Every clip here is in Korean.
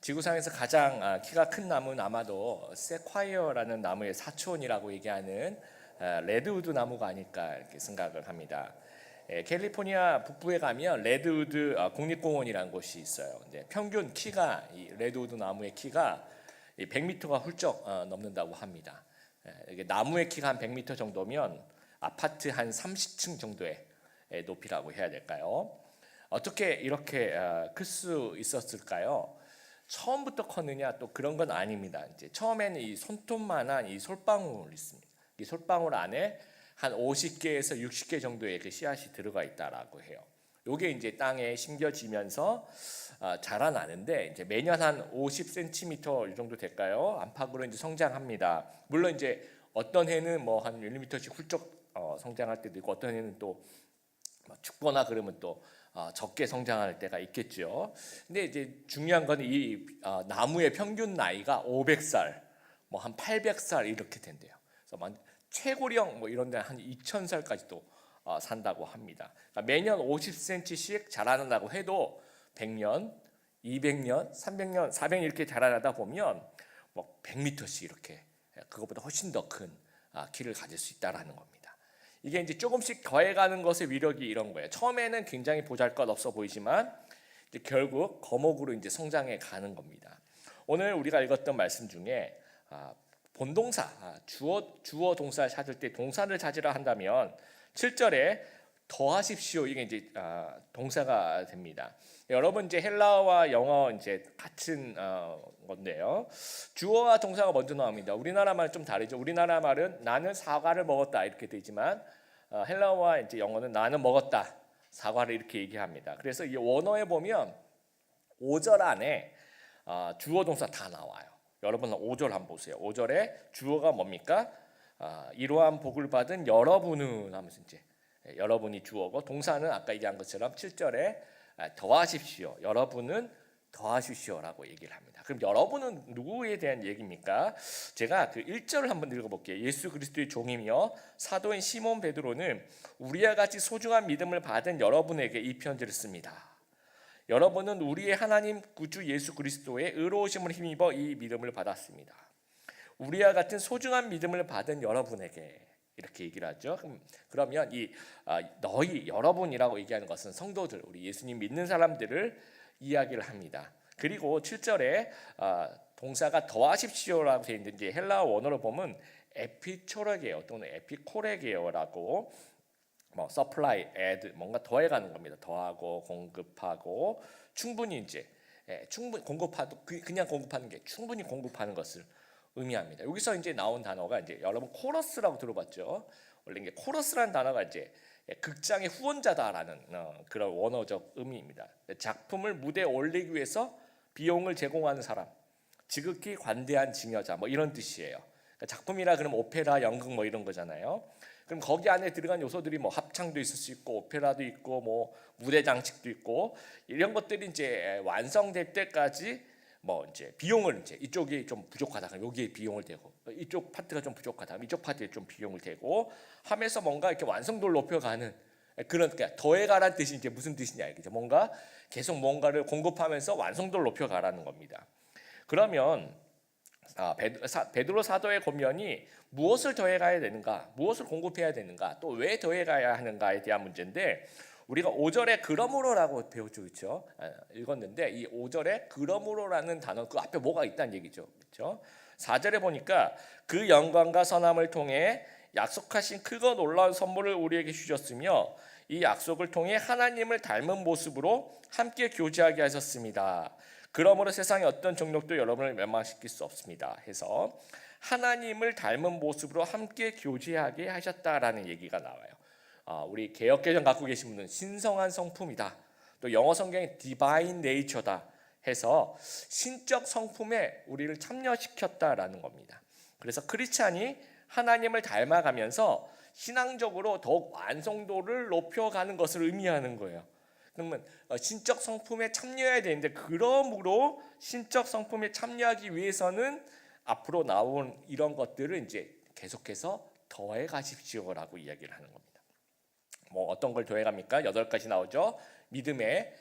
지구상에서 가장 키가 큰 나무는 아마도 세콰이어라는 나무의 사촌이라고 얘기하는 레드우드 나무가 아닐까 이렇게 생각을 합니다. 캘리포니아 북부에 가면 레드우드 국립공원이라는 곳이 있어요. 근데 평균 키가 이 레드우드 나무의 키가 100m가 훌쩍 넘는다고 합니다. 이게 나무의 키가 한 100m 정도면 아파트 한 30층 정도의 높이라고 해야 될까요? 어떻게 이렇게 클 수 있었을까요? 처음부터 컸느냐 또 그런 건 아닙니다. 이제 처음에는 이 손톱만한 이 솔방울 있습니다. 이 솔방울 안에 한 50개에서 60개 정도의 그 씨앗이 들어가 있다라고 해요. 요게 이제 땅에 심겨지면서 자라나는데 이제 매년 한 50cm 이 정도 될까요? 안팎으로 이제 성장합니다. 물론 이제 어떤 해는 뭐 한 1m씩 훌쩍 성장할 때도 있고 어떤 해는 또 춥거나 그러면 또 적게 성장할 때가 있겠죠. 근데 이제 중요한 건 이 나무의 평균 나이가 500살, 뭐 한 800살 이렇게 된대요. 그래서 최고령 뭐 이런 데한 2000살까지도 산다고 합니다. 그러니까 매년 50cm씩 자라난다고 해도 100년, 200년, 300년, 400년 이렇게 자라나다 보면 뭐 100m씩 이렇게 그것보다 훨씬 더 큰 키를 가질 수 있다라는 겁니다. 이게 이제 조금씩 더해가는 것의 위력이 이런 거예요. 처음에는 굉장히 보잘것없어 보이지만 이제 결국 거목으로 이제 성장해 가는 겁니다. 오늘 우리가 읽었던 말씀 중에 본동사, 주어 동사를 찾을 때 동사를 찾으라 한다면 7절에 더하십시오 이게 이제 동사가 됩니다. 여러분 이제 헬라어와 영어 이제 같은 건데요. 주어와 동사가 먼저 나옵니다. 우리나라 말은 좀 다르죠. 우리나라 말은 나는 사과를 먹었다 이렇게 되지만 헬라어와 이제 영어는 나는 먹었다 사과를 이렇게 얘기합니다. 그래서 이 원어에 보면 5절 안에 주어 동사 다 나와요. 여러분 5절 한번 보세요. 5절에 주어가 뭡니까? 이러한 복을 받은 여러분은 하면서 이제 여러분이 주어고 동사는 아까 얘기한 것처럼 7절에 더하십시오. 여러분은 더하십시오라고 얘기를 합니다. 그럼 여러분은 누구에 대한 얘기입니까? 제가 그 1절을 한번 읽어볼게요. 예수 그리스도의 종이며 사도인 시몬 베드로는 우리와 같이 소중한 믿음을 받은 여러분에게 이 편지를 씁니다. 여러분은 우리의 하나님 구주 예수 그리스도의 의로우심을 힘입어 이 믿음을 받았습니다. 우리와 같은 소중한 믿음을 받은 여러분에게 이렇게 얘기를 하죠. 그러면 이 너희 여러분이라고 얘기하는 것은 성도들, 우리 예수님 믿는 사람들을 이야기를 합니다. 그리고 7절에 동사가 더하십시오라고 되어 있는데 헬라어 원어로 보면 에피초레게요 또는 에피코레게요라고 뭐 supply, add 뭔가 더해가는 겁니다. 더하고 공급하고 충분히 이제 충분히 공급하도 그냥 공급하는 게 충분히 공급하는 것을 의미합니다. 여기서 이제 나온 단어가 이제 여러분 코러스라고 들어봤죠? 원래 이게 코러스라는 단어가 이제 극장의 후원자다라는 그런 원어적 의미입니다. 작품을 무대에 올리기 위해서 비용을 제공하는 사람, 지극히 관대한 증여자 뭐 이런 뜻이에요. 그러니까 작품이라 그러면 오페라, 연극 뭐 이런 거잖아요. 그럼 거기 안에 들어간 요소들이 뭐 합창도 있을 수 있고 오페라도 있고 뭐 무대 장식도 있고 이런 것들이 이제 완성될 때까지 뭐 이제 비용을 이제 이쪽이 좀 부족하다 그럼 여기에 비용을 대고 이쪽 파트가 좀 부족하다 이쪽 파트에 좀 비용을 대고 하면서 뭔가 이렇게 완성도를 높여가는 그러니까 더해가라는 뜻이 이제 무슨 뜻이냐 이게 뭔가 계속 뭔가를 공급하면서 완성도를 높여가라는 겁니다. 그러면 베드로 사도의 권면이 무엇을 더해가야 되는가, 무엇을 공급해야 되는가, 또 왜 더해가야 하는가에 대한 문제인데 우리가 5절에 그러므로라고 배웠죠, 그렇죠? 읽었는데 이 5절에 그러므로라는 단어 그 앞에 뭐가 있다는 얘기죠, 그렇죠? 4절에 보니까 그 영광과 선함을 통해 약속하신 크고 놀라운 선물을 우리에게 주셨으며 이 약속을 통해 하나님을 닮은 모습으로 함께 교제하게 하셨습니다. 그러므로 세상의 어떤 종족도 여러분을 멸망시킬 수 없습니다. 해서 하나님을 닮은 모습으로 함께 교제하게 하셨다라는 얘기가 나와요. 우리 개역개정 갖고 계신 분은 신성한 성품이다. 또 영어 성경에 divine nature다 해서 신적 성품에 우리를 참여시켰다라는 겁니다. 그래서 크리스찬이 하나님을 닮아가면서 신앙적으로 더욱 완성도를 높여가는 것을 의미하는 거예요. 그러면 신적 성품에 참여해야 되는데 그러므로 신적 성품에 참여하기 위해서는 앞으로 나온 이런 것들을 이제 계속해서 더해 가십시오라고 이야기를 하는 겁니다. 뭐 어떤 걸 더해갑니까? 8가지 나오죠. 믿음에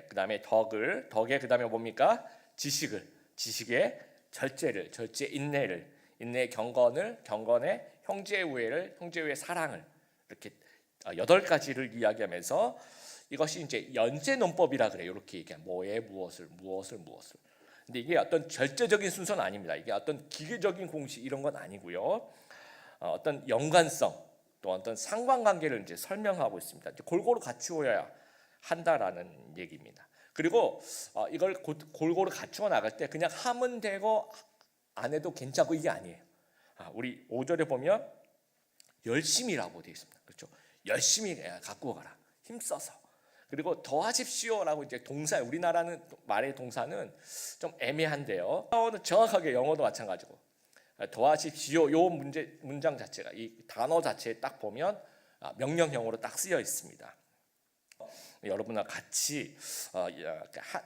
그다음에 덕에 그다음에 뭡니까? 지식을 지식의 절제 인내를, 인내의 경건의 형제의 우애를, 형제의 우애의 사랑을, 이렇게 8가지를 이야기하면서 이것이 이제 연제 논법이라 그래요. 이렇게 얘기한 뭐에 무엇을. 근데 이게 어떤 절제적인 순서는 아닙니다. 이게 어떤 기계적인 공식 이런 건 아니고요. 어떤 연관성 또 어떤 상관관계를 이제 설명하고 있습니다. 이제 골고루 갖추어야 한다라는 얘기입니다. 그리고 이걸 골고루 갖추어 나갈 때 그냥 하면 되고 안 해도 괜찮고 이게 아니에요. 우리 5절에 보면 열심히라고 되어 있습니다. 그렇죠? 열심히 갖고 가라. 힘써서. 그리고 더하십시오라고 이제 동사, 우리나라는 말의 동사는 좀 애매한데요. 정확하게 영어도 마찬가지고 더하십시오. 요 문장 자체가 이 단어 자체에 딱 보면 명령형으로 딱 쓰여 있습니다. 여러분과 같이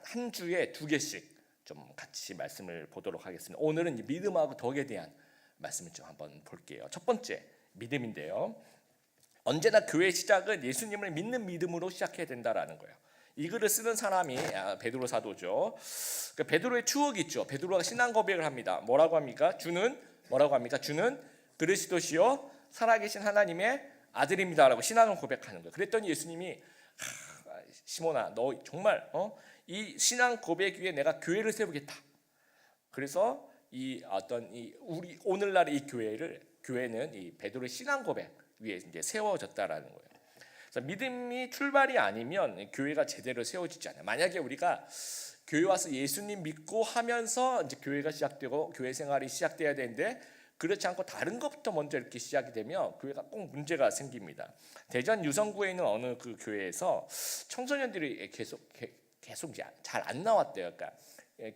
한 주에 2개씩 좀 같이 말씀을 보도록 하겠습니다. 오늘은 믿음하고 덕에 대한 말씀을 좀 한번 볼게요. 첫 번째 믿음인데요. 언제나 교회 시작은 예수님을 믿는 믿음으로 시작해야 된다라는 거예요. 이 글을 쓰는 사람이 베드로 사도죠. 베드로의 추억이 있죠. 베드로가 신앙 고백을 합니다. 뭐라고 합니까? 주는 그리스도시요 살아계신 하나님의 아들입니다라고 신앙을 고백하는 거예요. 그랬더니 예수님이 시몬아, 너 정말 이 신앙 고백 위에 내가 교회를 세우겠다. 그래서 우리 오늘날의 이 교회는 이 베드로의 신앙 고백 위에 이제 세워졌다라는 거예요. 그래서 믿음이 출발이 아니면 교회가 제대로 세워지지 않아요. 만약에 우리가 교회 와서 예수님 믿고 하면서 이제 교회가 시작되고 교회 생활이 시작돼야 되는데 그렇지 않고 다른 것부터 먼저 이렇게 시작이 되면 교회가 꼭 문제가 생깁니다. 대전 유성구에 있는 어느 그 교회에서 청소년들이 계속 잘 안 나왔대요. 그러니까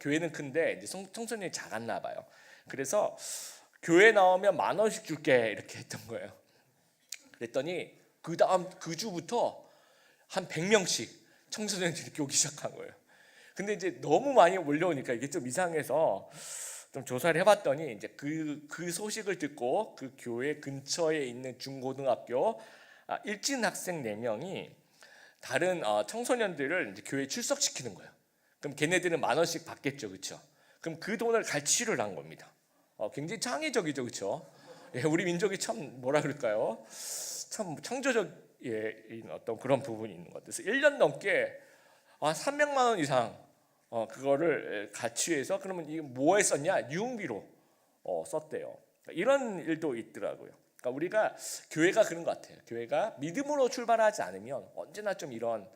교회는 큰데 이제 청소년이 작았나 봐요. 그래서 교회 나오면 10,000원씩 줄게 이렇게 했던 거예요. 그랬더니 그 주부터 한 100명씩 청소년들이 이렇게 오기 시작한 거예요. 근데 이제 너무 많이 몰려오니까 이게 좀 이상해서 좀 조사를 해봤더니 이제 그 소식을 듣고 그 교회 근처에 있는 중고등학교 일진 학생 4명이 다른 청소년들을 이제 교회에 출석시키는 거예요. 그럼 걔네들은 10,000원씩 받겠죠, 그렇죠? 그럼 그 돈을 갈취를 한 겁니다. 굉장히 창의적이죠, 그렇죠? 예, 우리 민족이 참 뭐라 그럴까요? 참 창조적인 어떤 그런 부분이 있는 것 같아서 1년 넘게 300만 원 이상 그거를 가치해서 그러면 이게 뭐에 썼냐? 유흥비로 썼대요. 이런 일도 있더라고요. 그러니까 우리가 교회가 그런 것 같아요. 교회가 믿음으로 출발하지 않으면 언제나 좀 이런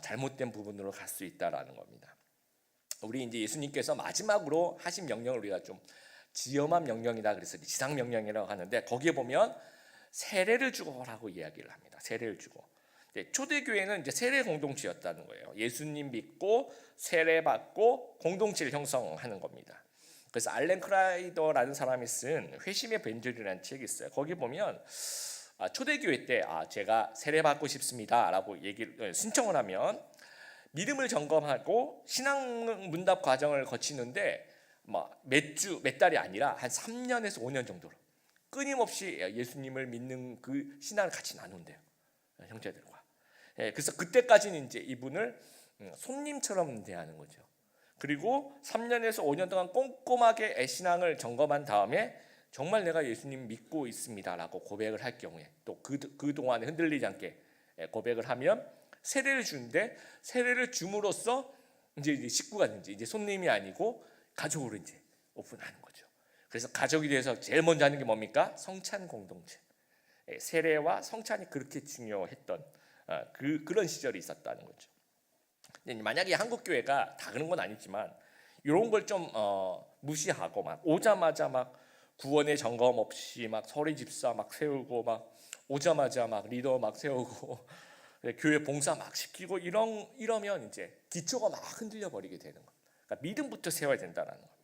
잘못된 부분으로 갈 수 있다라는 겁니다. 우리 이제 예수님께서 마지막으로 하신 명령을 우리가 좀 지엄한 명령이다 그래서 지상 명령이라고 하는데 거기에 보면 세례를 주고라고 이야기를 합니다. 세례를 주고. 초대교회는 이제 세례 공동체였다는 거예요. 예수님 믿고 세례 받고 공동체를 형성하는 겁니다. 그래서 알렌 크라이더라는 사람이 쓴 회심의 벤절이라는 책이 있어요. 거기 보면 초대교회 때 제가 세례 받고 싶습니다라고 신청을 하면 믿음을 점검하고 신앙 문답 과정을 거치는데 몇 달이 아니라 한 3년에서 5년 정도로 끊임없이 예수님을 믿는 그 신앙을 같이 나눈대요. 형제들과. 그래서 그때까지는 이제 이분을 손님처럼 대하는 거죠. 그리고 3년에서 5년 동안 꼼꼼하게 신앙을 점검한 다음에 정말 내가 예수님 믿고 있습니다라고 고백을 할 경우에 또 그 동안에 흔들리지 않게 고백을 하면 세례를 주는데 세례를 줌으로써 이제 식구가 이제 손님이 아니고 가족으로 이제 오픈하는 거죠. 그래서 가족이 돼서 제일 먼저 하는 게 뭡니까? 성찬 공동체. 세례와 성찬이 그렇게 중요했던 그런 시절이 있었다는 거죠. 만약에 한국 교회가 다 그런 건 아니지만 이런 걸 좀 무시하고 막 오자마자 막 구원의 점검 없이 막 서리 집사 막 세우고 막 오자마자 막 리더 막 세우고 교회 봉사 막 시키고 이러면 이제 기초가 막 흔들려 버리게 되는 거예요. 그러니까 믿음부터 세워야 된다는 겁니다.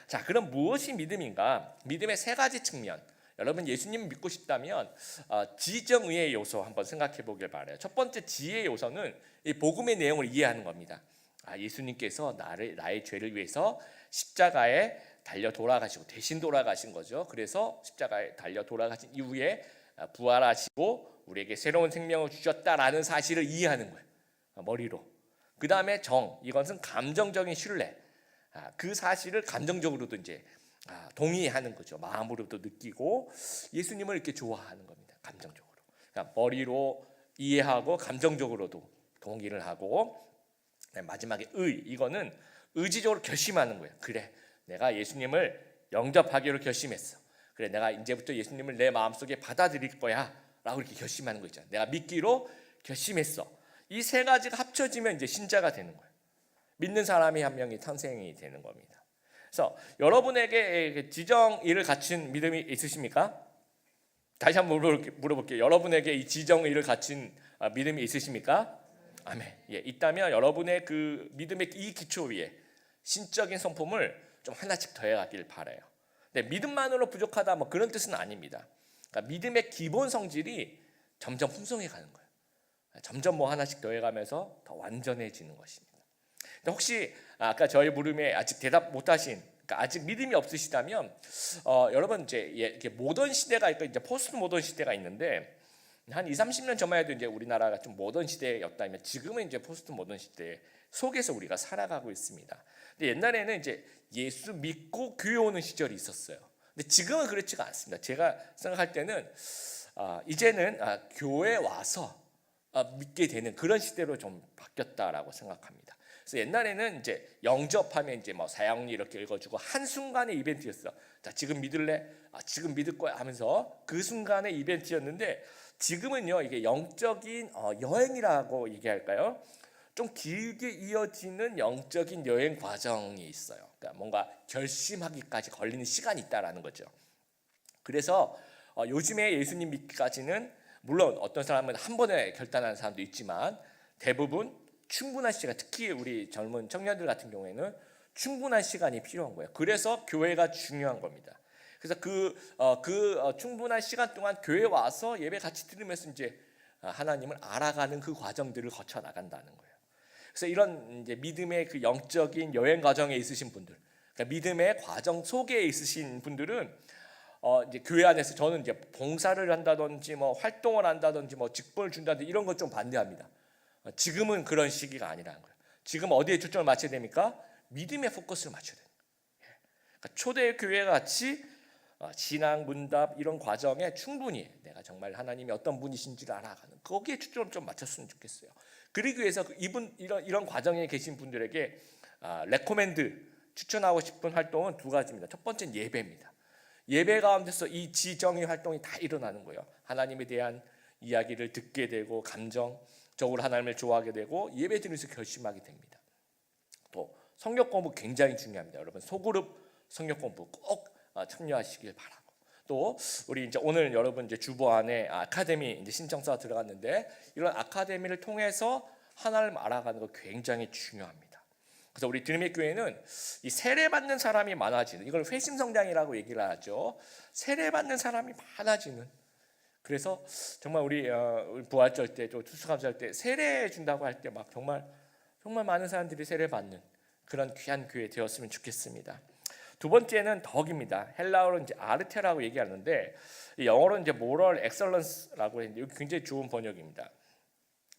자, 그럼 무엇이 믿음인가? 믿음의 3가지 측면. 여러분 예수님 믿고 싶다면 지정의의 요소 한번 생각해 보길 바라요. 첫 번째 지혜의 요소는 이 복음의 내용을 이해하는 겁니다. 예수님께서 나의 죄를 위해서 십자가에 달려 돌아가시고 대신 돌아가신 거죠. 그래서 십자가에 달려 돌아가신 이후에 부활하시고 우리에게 새로운 생명을 주셨다라는 사실을 이해하는 거예요. 머리로. 그 다음에 정, 이것은 감정적인 신뢰. 그 사실을 감정적으로도 이제 동의하는 거죠. 마음으로도 느끼고 예수님을 이렇게 좋아하는 겁니다. 감정적으로. 그러니까 머리로 이해하고 감정적으로도 동의를 하고, 마지막에 이거는 의지적으로 결심하는 거예요. 그래, 내가 예수님을 영접하기로 결심했어. 그래, 내가 이제부터 예수님을 내 마음속에 받아들일 거야 라고 이렇게 결심하는 거 있잖아요. 내가 믿기로 결심했어. 이 세 가지가 합쳐지면 이제 신자가 되는 거예요. 믿는 사람이 한 명이 탄생이 되는 겁니다. 그래서 여러분에게 지정의를 갖춘 믿음이 있으십니까? 다시 한번 물어볼게요. 여러분에게 이 지정의를 갖춘 믿음이 있으십니까? 아멘. 예, 있다면 여러분의 그 믿음의 이 기초 위에 신적인 성품을 좀 하나씩 더해가길 바라요. 근데 믿음만으로 부족하다 뭐 그런 뜻은 아닙니다. 그러니까 믿음의 기본 성질이 점점 풍성해 가는 거예요. 점점 뭐 하나씩 더해가면서 더 완전해지는 것입니다. 근데 혹시 아까 저희 물음에 아직 대답 못하신, 그러니까 아직 믿음이 없으시다면, 여러분 이제 이렇게 모던 시대가 있고 이제 포스트 모던 시대가 있는데, 한 20-30년 전만 해도 이제 우리나라가 좀 모던 시대였다면 지금은 이제 포스트 모던 시대 속에서 우리가 살아가고 있습니다. 근데 옛날에는 이제 예수 믿고 교회 오는 시절이 있었어요. 근데 지금은 그렇지가 않습니다. 제가 생각할 때는 이제는 교회 와서 믿게 되는 그런 시대로 좀 바뀌었다라고 생각합니다. 그래서 옛날에는 이제 영접하면 이제 뭐 사형리 이렇게 읽어주고 한 순간의 이벤트였어. 자, 지금 믿을래? 지금 믿을 거야 하면서 그 순간의 이벤트였는데, 지금은요 이게 영적인 여행이라고 얘기할까요? 좀 길게 이어지는 영적인 여행 과정이 있어요. 그러니까 뭔가 결심하기까지 걸리는 시간이 있다라는 거죠. 그래서 요즘에 예수님 믿기까지는 물론 어떤 사람은 한 번에 결단하는 사람도 있지만 대부분 충분한 시간, 특히 우리 젊은 청년들 같은 경우에는 충분한 시간이 필요한 거예요. 그래서 교회가 중요한 겁니다. 그래서 그 충분한 시간 동안 교회 와서 예배 같이 들으면서 이제 하나님을 알아가는 그 과정들을 거쳐 나간다는 거예요. 그래서 이런 이제 믿음의 그 영적인 여행 과정에 있으신 분들, 그러니까 믿음의 과정 속에 있으신 분들은 이제 교회 안에서 저는 이제 봉사를 한다든지 뭐 활동을 한다든지 뭐 직분을 준다든지 이런 것 좀 반대합니다. 지금은 그런 시기가 아니라는 거예요. 지금 어디에 초점을 맞춰야 됩니까? 믿음의 포커스를 맞춰야 돼요. 그러니까 초대 교회 같이 신앙 문답 이런 과정에 충분히 내가 정말 하나님이 어떤 분이신지를 알아가는 거기에 초점을 좀 맞췄으면 좋겠어요. 그러기 위해서 이런 과정에 계신 분들에게 레코멘드 추천하고 싶은 활동은 두 가지입니다. 첫 번째는 예배입니다. 예배 가운데서 이 지정의 활동이 다 일어나는 거예요. 하나님에 대한 이야기를 듣게 되고 감정적으로 하나님을 좋아하게 되고 예배 드리면서 결심하게 됩니다. 또 성경 공부 굉장히 중요합니다. 여러분 소그룹 성경 공부 꼭 참여하시길 바라고. 또 우리 이제 오늘 여러분 이제 주보 안에 아카데미 이제 신청서가 들어갔는데 이런 아카데미를 통해서 하나님을 알아가는 거 굉장히 중요합니다. 그래서 우리 드림의 교회는 이 세례받는 사람이 많아지는, 이걸 회심 성장이라고 얘기를 하죠. 세례받는 사람이 많아지는. 그래서 정말 우리 부활절 때 또 추수감사할 때 세례 준다고 할 때 막 정말 많은 사람들이 세례받는 그런 귀한 교회 되었으면 좋겠습니다. 두 번째는 덕입니다. 헬라어로 이제 아르테라고 얘기하는데 영어로 이제 모럴 엑설런스라고 했는데 이거 굉장히 좋은 번역입니다.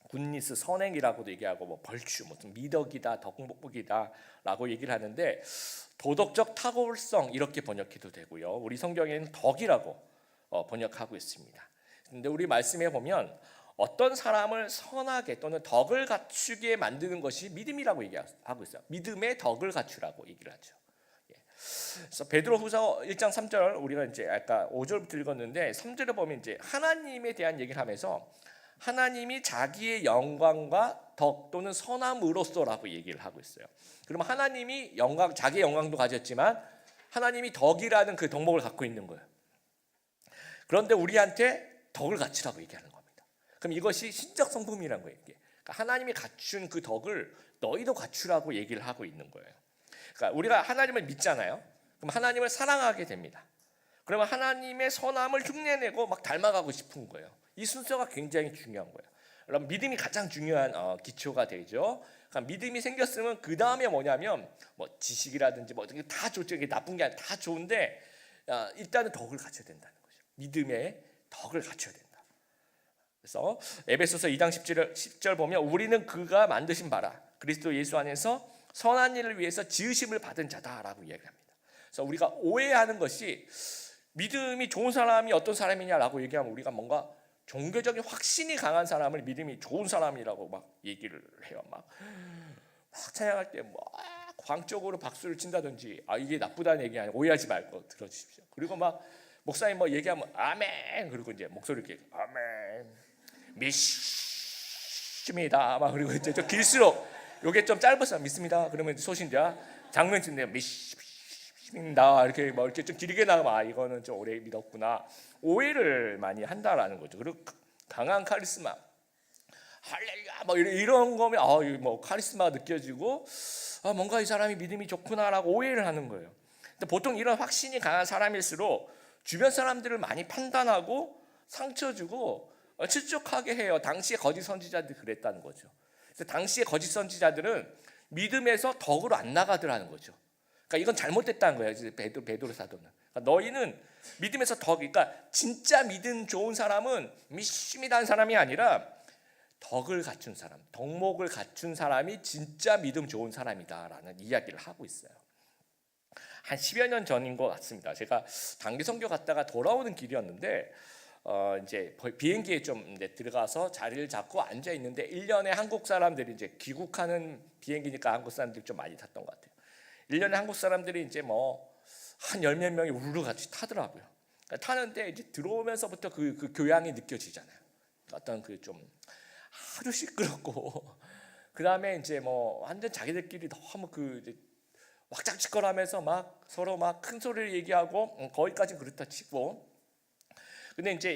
굿니스 선행이라고도 얘기하고 뭐 벌추 무슨 미덕이다 덕복이다라고 얘기를 하는데 도덕적 탁월성 이렇게 번역해도 되고요. 우리 성경에는 덕이라고 번역하고 있습니다. 근데 우리 말씀에 보면 어떤 사람을 선하게 또는 덕을 갖추게 만드는 것이 믿음이라고 얘기하고 있어요. 믿음의 덕을 갖추라고 얘기를 하죠. 그래서 베드로후서 1장 3절 우리가 이제 아까 5절부터 읽었는데 3절에 보면 이제 하나님에 대한 얘기를 하면서 하나님이 자기의 영광과 덕 또는 선함으로써라고 얘기를 하고 있어요. 그러면 하나님이 자기의 영광도 가졌지만 하나님이 덕이라는 그 덕목을 갖고 있는 거예요. 그런데 우리한테 덕을 갖추라고 얘기하는 겁니다. 그럼 이것이 신적 성품이라는 거예요. 그러니까 하나님이 갖춘 그 덕을 너희도 갖추라고 얘기를 하고 있는 거예요. 그러니까 우리가 하나님을 믿잖아요. 그럼 하나님을 사랑하게 됩니다. 그러면 하나님의 선함을 흉내내고 막 닮아가고 싶은 거예요. 이 순서가 굉장히 중요한 거예요. 여러분 믿음이 가장 중요한 기초가 되죠. 그러니까 믿음이 생겼으면 그 다음에 뭐냐면 뭐 지식이라든지 뭐 다 좋죠. 이게 나쁜 게 아니라 다 좋은데 일단은 덕을 갖춰야 된다는 거죠. 믿음의 덕을 갖춰야 된다. 그래서 에베소서 2장 10절 보면 우리는 그가 만드신 바라 그리스도 예수 안에서 선한 일을 위해서 지으심을 받은 자다라고 이야기합니다. 그래서 우리가 오해하는 것이 믿음이 좋은 사람이 어떤 사람이냐라고 얘기하면 우리가 뭔가 종교적인 확신이 강한 사람을 믿음이 좋은 사람이라고 막 얘기를 해요. 막 찬양할 때 뭐 광적으로 박수를 친다든지 이게 나쁘다는 얘기 아니에요. 오해하지 말고 들어주십시오. 그리고 막 목사님 뭐 얘기하면 아멘 그리고 이제 목소리 이렇게 아멘 믿습니다 막 그리고 이제 좀 길수록 요게 좀 짧아서 믿습니다 그러면 소신자 장면인데 믿습니다 이렇게 뭐 이렇게 좀 길게 나가면 이거는 좀 오래 믿었구나 오해를 많이 한다라는 거죠. 그리고 강한 카리스마 할렐루야 뭐 이런 거면 뭐 카리스마가 느껴지고 뭔가 이 사람이 믿음이 좋구나라고 오해를 하는 거예요. 근데 보통 이런 확신이 강한 사람일수록 주변 사람들을 많이 판단하고 상처 주고 추측하게 해요. 당시의 거짓 선지자들이 그랬다는 거죠. 그래서 당시의 거짓 선지자들은 믿음에서 덕으로 안 나가더라는 거죠. 그러니까 이건 잘못됐다는 거예요. 베드로 사도는. 그러니까 너희는 믿음에서 그러니까 진짜 믿음 좋은 사람은 믿습니다는 사람이 아니라 덕을 갖춘 사람, 덕목을 갖춘 사람이 진짜 믿음 좋은 사람이다라는 이야기를 하고 있어요. 한 10여 년 전인 것 같습니다. 제가 단기 선교 갔다가 돌아오는 길이었는데 이제 비행기에 좀 들어가서 자리를 잡고 앉아 있는데 1년에 한국 사람들이 이제 귀국하는 비행기니까 한국 사람들이 좀 많이 탔던 것 같아요. 1년에 한국 사람들이 이제 뭐 한 열 몇 명이 우르르 같이 타더라고요. 그러니까 타는데 이제 들어오면서부터 그 교양이 느껴지잖아요. 어떤 그 좀 아주 시끄럽고 그 다음에 이제 뭐 완전 자기들끼리 너무 이제 왁작지껄하면서 막 서로 막 큰 소리를 얘기하고 거기까지 그렇다 치고 근데 이제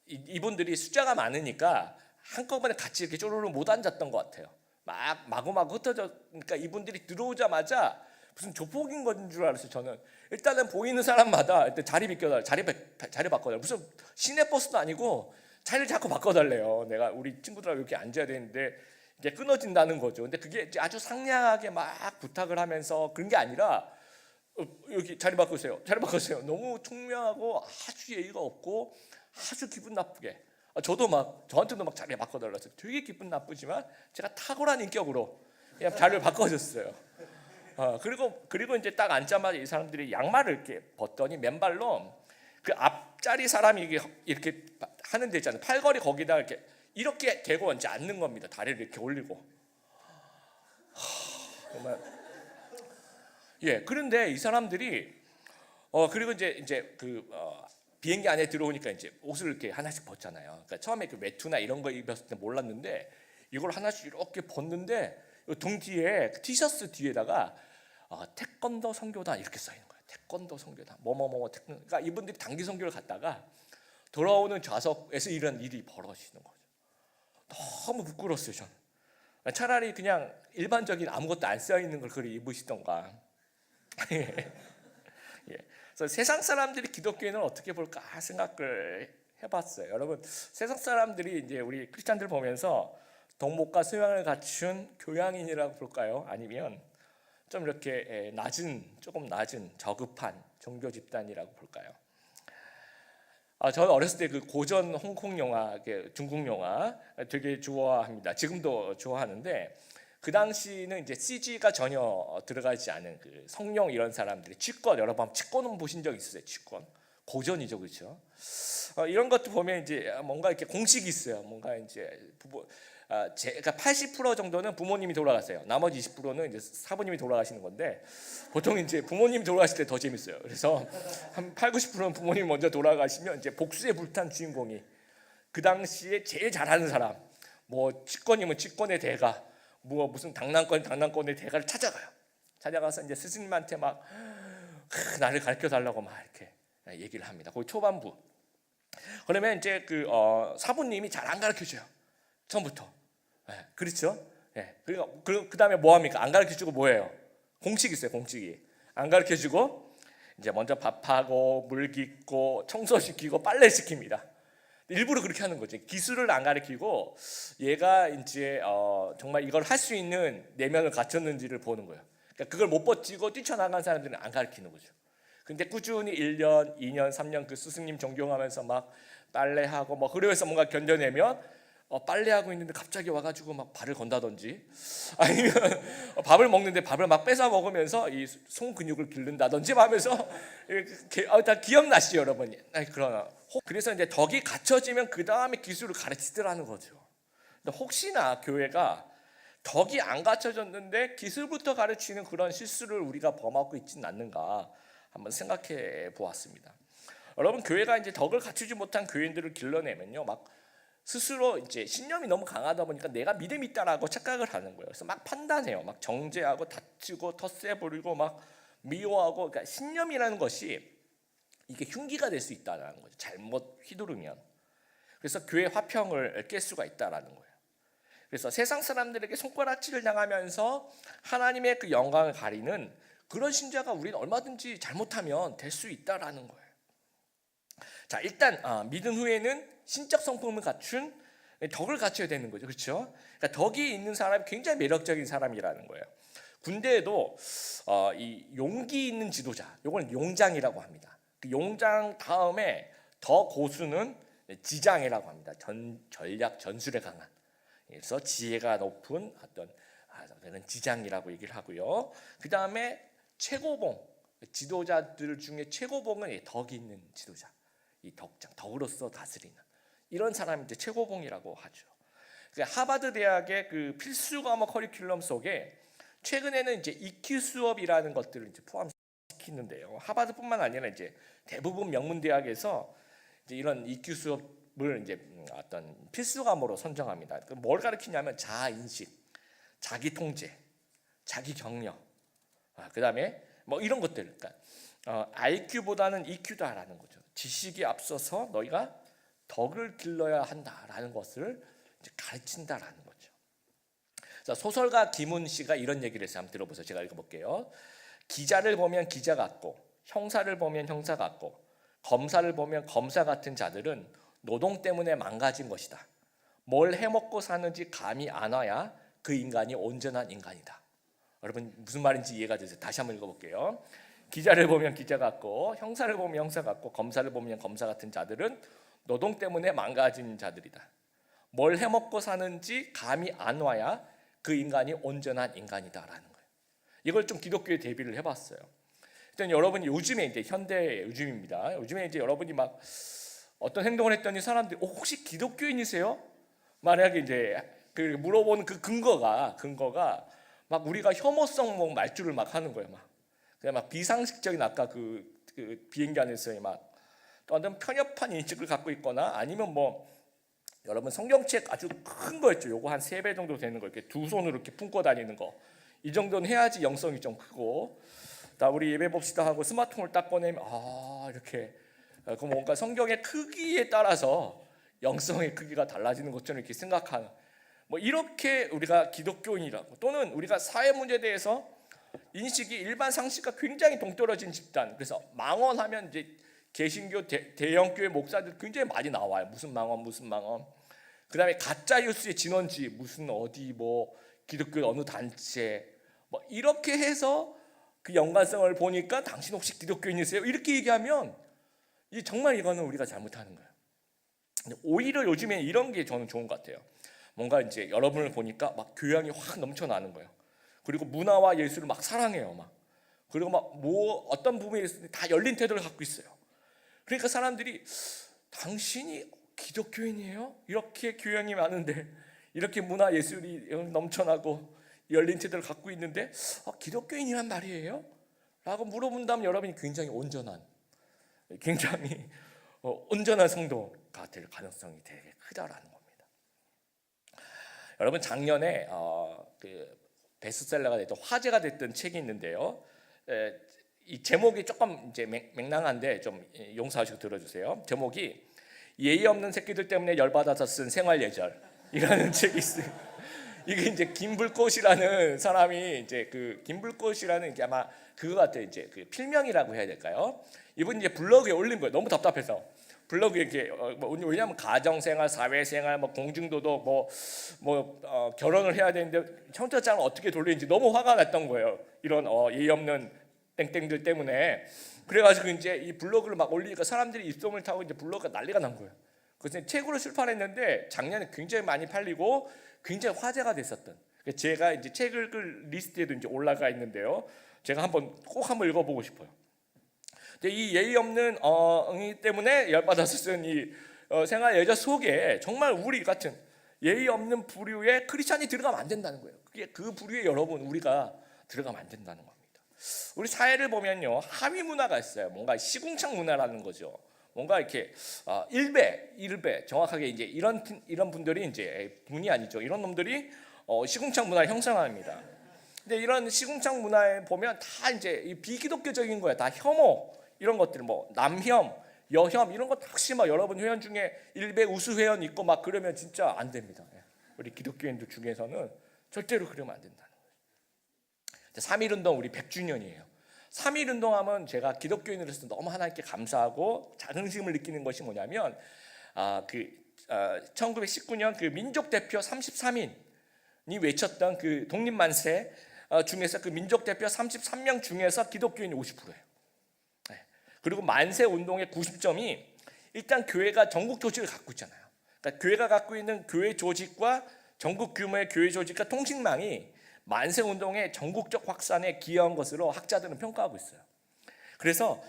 이분들이 숫자가 많으니까 한꺼번에 같이 이렇게 쪼르르 못 앉았던 것 같아요. 막 마구마구 흩어져. 그러니까 이분들이 들어오자마자 무슨 조폭인 건 줄 알았어요. 저는 일단은 보이는 사람마다 일단 자리 비켜달라, 자리 바꿔달라. 무슨 시내버스도 아니고 자리를 자꾸 바꿔달래요. 내가 우리 친구들하고 이렇게 앉아야 되는데 이게 끊어진다는 거죠. 근데 그게 아주 상냥하게 막 부탁을 하면서 그런 게 아니라 여기 자리 바꾸세요. 자리 바꾸세요. 너무 총명하고 아주 예의가 없고 아주 기분 나쁘게. 저도 막 저한테도 막 자리 바꿔달라서 되게 기분 나쁘지만 제가 탁월한 인격으로 그냥 자리를 바꿔줬어요. 그리고 이제 딱 앉자마자 이 사람들이 양말을 이렇게 벗더니 맨발로 그 앞자리 사람이 이렇게 하는 데 있잖아요. 팔걸이 거기다 이렇게 대고 이제 앉는 겁니다. 다리를 이렇게 올리고. 정말. 그런데 이 사람들이 그리고 이제 비행기 안에 들어오니까 이제 옷을 이렇게 하나씩 벗잖아요. 그러니까 처음에 그 외투나 이런 거 입었을 때 몰랐는데 이걸 하나씩 이렇게 벗는데 등 뒤에 티셔츠 뒤에다가 태권도 선교단 이렇게 써 있는 거예요. 태권도 선교단 뭐뭐뭐 태권도. 그러니까 이분들이 단기 선교를 갔다가 돌아오는 좌석에서 이런 일이 벌어지는 거죠. 너무 부끄러웠어요. 저는 차라리 그냥 일반적인 아무것도 안 써 있는 걸 그걸 입으시던가. 그래서 세상 사람들이 기독교인을 어떻게 볼까 생각을 해봤어요. 여러분 세상 사람들이 이제 우리 크리스찬들 보면서 덕목과 소양을 갖춘 교양인이라고 볼까요? 아니면 좀 이렇게 조금 낮은 저급한 종교 집단이라고 볼까요? 저는 어렸을 때 그 고전 홍콩 영화, 중국 영화 되게 좋아합니다. 지금도 좋아하는데 그 당시는 이제 CG가 전혀 들어가지 않은 그 성령 이런 사람들이 취권 여러 번 취권은 보신 적 있으세요? 취권 고전이죠, 그렇죠? 이런 것도 보면 이제 뭔가 이렇게 공식이 있어요. 뭔가 이제 그러니까 80% 정도는 부모님이 돌아가세요. 나머지 20%는 이제 사부님이 돌아가시는 건데 보통 이제 부모님이 돌아가실 때 더 재밌어요. 그래서 한 80~90%는 부모님이 먼저 돌아가시면 이제 복수에 불탄 주인공이 그 당시에 제일 잘하는 사람, 뭐 치권이면 치권의 대가, 뭐 무슨 당랑권의 대가를 찾아가서 이제 스승님한테 막 나를 가르쳐 달라고 막 이렇게 얘기를 합니다. 거기 초반부. 그러면 이제 사부님이 잘 안 가르쳐 줘요. 처음부터. 그렇죠? 그리고 그 다음에 뭐 합니까? 안 가르쳐 주고 뭐예요? 공식이 있어요. 공식이 안 가르쳐 주고 이제 먼저 밥하고 물 깃고 청소시키고 빨래 시킵니다. 일부러 그렇게 하는 거죠. 기술을 안 가르치고 얘가 이제 정말 이걸 할 수 있는 내면을 갖췄는지를 보는 거예요. 그러니까 그걸 못 버티고 뛰쳐나간 사람들은 안 가르치는 거죠. 근데 꾸준히 1년, 2년, 3년 그 스승님 존경하면서 막 빨래하고 뭐 그러면서 뭔가 견뎌내면 빨래하고 있는데 갑자기 와가지고 막 발을 건다든지, 아니면 밥을 먹는데 밥을 막 뺏어 먹으면서 이 손 근육을 기른다든지 하면서 다 기억나시죠, 여러분? 그러나 그래서 이제 덕이 갖춰지면 그 다음에 기술을 가르치더라는 거죠. 근데 혹시나 교회가 덕이 안 갖춰졌는데 기술부터 가르치는 그런 실수를 우리가 범하고 있지는 않는가 한번 생각해 보았습니다. 여러분, 교회가 이제 덕을 갖추지 못한 교인들을 길러내면요, 막 스스로 이제 신념이 너무 강하다 보니까 내가 믿음이 있다라고 착각을 하는 거예요. 그래서 막 판단해요. 막 정죄하고 다투고 텃세 부리고 막 미워하고. 그러니까 신념이라는 것이 이게 흉기가 될 수 있다는 거죠. 잘못 휘두르면. 그래서 교회 화평을 깰 수가 있다라는 거예요. 그래서 세상 사람들에게 손가락질을 당하면서 하나님의 그 영광을 가리는 그런 신자가 우리는 얼마든지 잘못하면 될 수 있다라는 거예요. 자, 일단 믿은 후에는 신적 성품을 갖춘 덕을 갖춰야 되는 거죠. 그렇죠? 그러니까 덕이 있는 사람이 굉장히 매력적인 사람이라는 거예요. 군대에도 이 용기 있는 지도자, 이걸 용장이라고 합니다. 그 용장 다음에 더 고수는 지장이라고 합니다. 전략 전술에 강한, 그래서 지혜가 높은 어떤 그런 지장이라고 얘기를 하고요. 그 다음에 최고봉, 지도자들 중에 최고봉은 덕이 있는 지도자, 이 덕장, 덕으로서 다스리는 이런 사람이 이제 최고봉이라고 하죠. 그러니까 하버드 대학의 그 필수 과목 커리큘럼 속에 최근에는 이제 EQ 수업이라는 것들을 이제 포함시키는데요. 하버드뿐만 아니라 이제 대부분 명문 대학에서 이제 이런 EQ 수업을 이제 어떤 필수 과목으로 선정합니다. 뭘 가르치냐면 자아 인식, 자기 통제, 자기 격려, 그다음에 뭐 이런 것들. 그러니까 IQ보다는 EQ다라는 거죠. 지식이 앞서서 너희가 덕을 길러야 한다라는 것을 이제 가르친다라는 거죠. 자, 소설가 김훈 씨가 이런 얘기를 해서 한번 들어보세요. 제가 읽어볼게요. 기자를 보면 기자 같고, 형사를 보면 형사 같고, 검사를 보면 검사 같은 자들은 노동 때문에 망가진 것이다. 뭘 해먹고 사는지 감이 안 와야 그 인간이 온전한 인간이다. 여러분, 무슨 말인지 이해가 되세요? 다시 한번 읽어볼게요. 기자를 보면 기자 같고, 형사를 보면 형사 같고, 검사를 보면 검사 같은 자들은 노동 때문에 망가진 자들이다. 뭘 해먹고 사는지 감이 안 와야 그 인간이 온전한 인간이다라는 거예요. 이걸 좀 기독교에 대비를 해봤어요. 일단 여러분이 요즘에 이제 현대 요즘입니다. 요즘에 이제 여러분이 막 어떤 행동을 했더니 사람들이 혹시 기독교인이세요? 만약에 이제 그 물어보는 그 근거가 막 우리가 혐오성 뭐 말투를 막 하는 거예요. 막 비상식적인 아까 그 비행기 안에서의 막 어떤 편협한 인식을 갖고 있거나 아니면 뭐 여러분 성경책 아주 큰 거 있죠. 요거 한 3배 정도 되는 거 이렇게 두 손으로 이렇게 품고 다니는 거. 이 정도는 해야지 영성이 좀 크고. 자, 우리 예배 봅시다 하고 스마트폰을 딱 꺼내면 이렇게 그 뭔가 성경의 크기에 따라서 영성의 크기가 달라지는 것처럼 이렇게 생각하는 뭐 이렇게 우리가 기독교인이라고 또는 우리가 사회 문제에 대해서 인식이 일반 상식과 굉장히 동떨어진 집단. 그래서 망언하면 이제 개신교 대형교회 목사들 굉장히 많이 나와요. 무슨 망언. 그다음에 가짜 뉴스의 진원지 무슨 어디 뭐 기독교 어느 단체 뭐 이렇게 해서 그 연관성을 보니까 당신 혹시 기독교인이세요? 이렇게 얘기하면 정말 이거는 우리가 잘못하는 거예요. 오히려 요즘에 이런 게 저는 좋은 것 같아요. 뭔가 이제 여러분을 보니까 막 교양이 확 넘쳐나는 거예요. 그리고 문화와 예술을 막 사랑해요. 그리고 막 뭐 어떤 부분에 다 열린 태도를 갖고 있어요. 그러니까 사람들이 당신이 기독교인이에요? 이렇게 교양이 많은데 이렇게 문화 예술이 넘쳐나고 열린 태도를 갖고 있는데 기독교인이란 말이에요? 라고 물어본다면 여러분이 굉장히 온전한 성도가 될 가능성이 되게 크다라는 겁니다. 여러분, 작년에 그 베스트셀러가 됐던 화제가 됐던 책이 있는데요. 이 제목이 조금 이제 맹랑한데 좀 용서하시고 들어주세요. 제목이 예의 없는 새끼들 때문에 열받아서 쓴 생활 예절이라는 책이 있어요. 이게 이제 김불꽃이라는 사람이 이제 그 김불꽃이라는 게 아마 그거 같아요. 이제 그 필명이라고 해야 될까요? 이분 이제 블로그에 올린 거예요. 너무 답답해서 블로그에 이렇게 왜냐하면 가정생활, 사회생활, 뭐 공중도덕, 결혼을 해야 되는데 청첩장을 어떻게 돌리는지 너무 화가 났던 거예요. 이런 예의 없는 땡땡들 때문에. 그래가지고 이제 이 블로그를 막 올리니까 사람들이 입소문을 타고 이제 블로그가 난리가 난 거예요. 그래서 책으로 출판했는데 작년에 굉장히 많이 팔리고 굉장히 화제가 됐었던. 제가 이제 책을 끌 리스트에도 이제 올라가 있는데요. 제가 꼭 한번 읽어보고 싶어요. 근데 이 예의 없는 응이 때문에 열받아서 쓴 이 생활 예절 속에 정말 우리 같은 예의 없는 부류의 크리스찬이 들어가면 안 된다는 거예요. 그게 그 부류에 여러분 우리가 들어가면 안 된다는 겁니다. 우리 사회를 보면요, 하위 문화가 있어요. 뭔가 시궁창 문화라는 거죠. 뭔가 이렇게 일배 정확하게 이제 이런 분들이 이제 분이 아니죠. 이런 놈들이 시궁창 문화를 형성합니다. 근데 이런 시궁창 문화에 보면 다 이제 이 비기독교적인 거예요. 다 혐오 이런 것들, 뭐 남혐, 여혐 이런 거 혹시 막 여러분 회원 중에 일배 우수 회원 있고 막 그러면 진짜 안 됩니다. 우리 기독교인들 중에서는 절대로 그러면 안 된다는 거예요. 3.1운동 우리 100주년이에요. 3.1운동하면 제가 기독교인으로서 너무 하나님께 감사하고 자긍심을 느끼는 것이 뭐냐면 1919년 그 민족 대표 33인이 외쳤던 그 독립만세 중에서 그 민족 대표 33명 중에서 기독교인이 50%예요. 그리고 만세 운동의 90점이 일단 교회가 전국 조직을 갖고 있잖아요. 그러니까 교회가 갖고 있는 교회 조직과 전국 규모의 교회 조직과 통신망이 만세 운동의 전국적 확산에 기여한 것으로 학자들은 평가하고 있어요. 그래서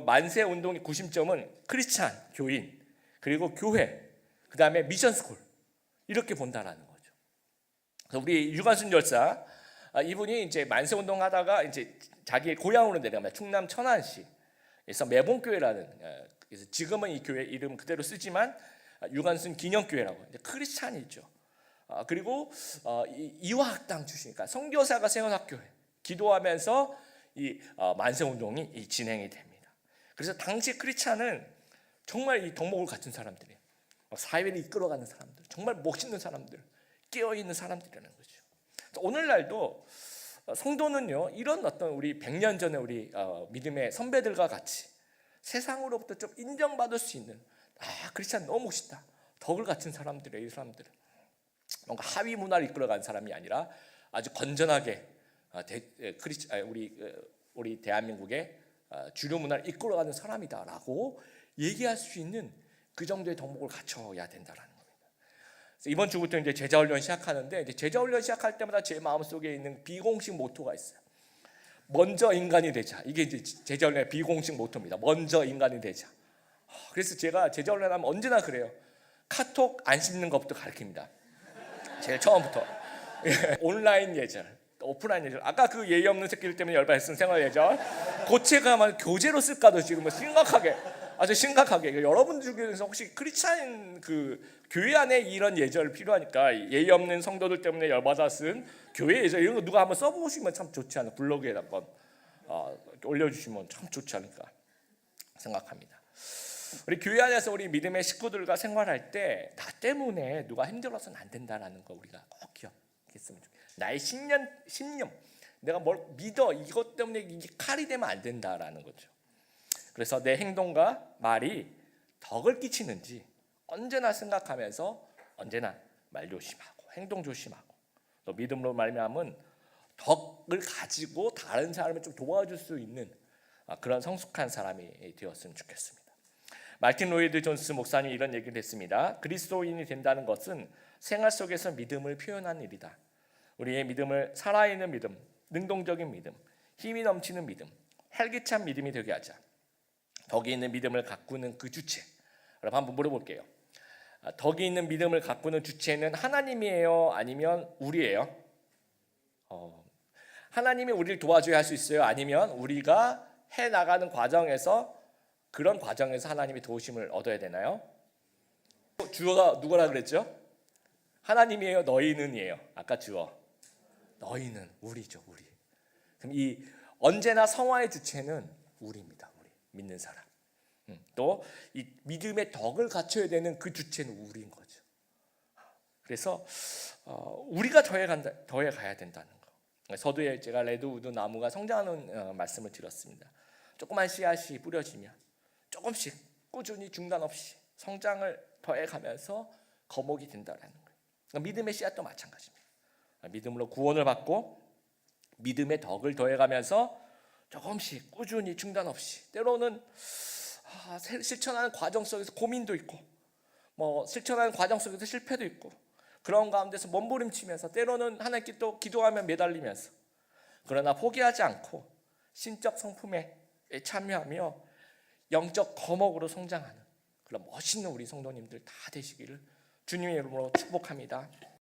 만세 운동의 90점은 크리스찬 교인 그리고 교회 그다음에 미션스쿨 이렇게 본다라는 거죠. 그래서 우리 유관순 열사 이분이 이제 만세 운동 하다가 이제 자기의 고향으로 내려갑니다. 충남 천안시. 그래서 매봉교회라는 그래서 지금은 이 교회 이름 그대로 쓰지만 유관순 기념교회라고 크리스찬이죠. 그리고 이화학당 출신이니까 선교사가 생활학교에 기도하면서 이 만세 운동이 진행이 됩니다. 그래서 당시 크리스찬은 정말 이 덕목을 갖춘 사람들이에요. 사회를 이끌어가는 사람들, 정말 멋있는 사람들, 깨어 있는 사람들이라는 거죠. 오늘날도 성도는요 이런 어떤 우리 100년 전에 우리 믿음의 선배들과 같이 세상으로부터 좀 인정받을 수 있는 크리스찬 너무 멋있다 덕을 갖춘 사람들이에요. 이 사람들은 뭔가 하위 문화를 이끌어간 사람이 아니라 아주 건전하게 우리 대한민국의 주류 문화를 이끌어가는 사람이다라고 얘기할 수 있는 그 정도의 덕목을 갖춰야 된다라는 겁니다. 이번 주부터 이제 제자훈련 시작하는데 이제 제자훈련 시작할 때마다 제 마음속에 있는 비공식 모토가 있어요. 먼저 인간이 되자. 이게 이제 제자훈련의 비공식 모토입니다. 먼저 인간이 되자. 그래서 제가 제자훈련하면 언제나 그래요. 카톡 안 씹는 것부터 가르칩니다. 제일 처음부터. 온라인 예절, 오프라인 예절. 아까 그 예의 없는 새끼들 때문에 열받았던 생활 예절. 고체가 교재로 쓸까도 지금 심각하게. 아주 심각하게. 여러분 중에서 혹시 크리스찬 그 교회 안에 이런 예절 필요하니까 예의 없는 성도들 때문에 열받아 쓴 교회 예절 이런 거 누가 한번 써보시면 참 좋지 않을까. 블로그에 한번 올려주시면 참 좋지 않을까 생각합니다. 우리 교회 안에서 우리 믿음의 식구들과 생활할 때 나 때문에 누가 힘들어서는 안 된다라는 거 우리가 꼭 기억했으면 좋겠어요. 나의 신념 내가 뭘 믿어 이것 때문에 이게 칼이 되면 안 된다라는 거죠. 그래서 내 행동과 말이 덕을 끼치는지 언제나 생각하면서 언제나 말 조심하고 행동 조심하고 또 믿음으로 말미암은 덕을 가지고 다른 사람을 좀 도와줄 수 있는 그런 성숙한 사람이 되었으면 좋겠습니다. 마틴 로이드 존스 목사님이 이런 얘기를 했습니다. 그리스도인이 된다는 것은 생활 속에서 믿음을 표현하는 일이다. 우리의 믿음을 살아있는 믿음, 능동적인 믿음, 힘이 넘치는 믿음, 활기찬 믿음이 되게 하자. 덕이 있는 믿음을 가꾸는 그 주체. 여러분 한번 물어볼게요. 덕이 있는 믿음을 가꾸는 주체는 하나님이에요? 아니면 우리예요? 하나님이 우리를 도와줘야 할 수 있어요? 아니면 우리가 해나가는 과정에서 그런 과정에서 하나님의 도우심을 얻어야 되나요? 주어가 누구라 그랬죠? 하나님이에요? 너희는이에요? 아까 주어. 너희는 우리죠. 우리. 그럼 이 언제나 성화의 주체는 우리입니다. 우리 믿는 사람. 또 이 믿음의 덕을 갖춰야 되는 그 주체는 우리인 거죠. 그래서 우리가 더해 가야 된다는 거. 서두에 제가 레드우드 나무가 성장하는 말씀을 드렸습니다. 조그만 씨앗이 뿌려지면 조금씩 꾸준히 중단 없이 성장을 더해가면서 거목이 된다는 거예요. 믿음의 씨앗도 마찬가지입니다. 믿음으로 구원을 받고 믿음의 덕을 더해가면서 조금씩 꾸준히 중단 없이 때로는 실천하는 과정 속에서 고민도 있고 뭐 실천하는 과정 속에서 실패도 있고 그런 가운데서 몸부림치면서 때로는 하나님께 또 기도하며 매달리면서 그러나 포기하지 않고 신적 성품에 참여하며 영적 거목으로 성장하는 그런 멋있는 우리 성도님들 다 되시기를 주님의 이름으로 축복합니다.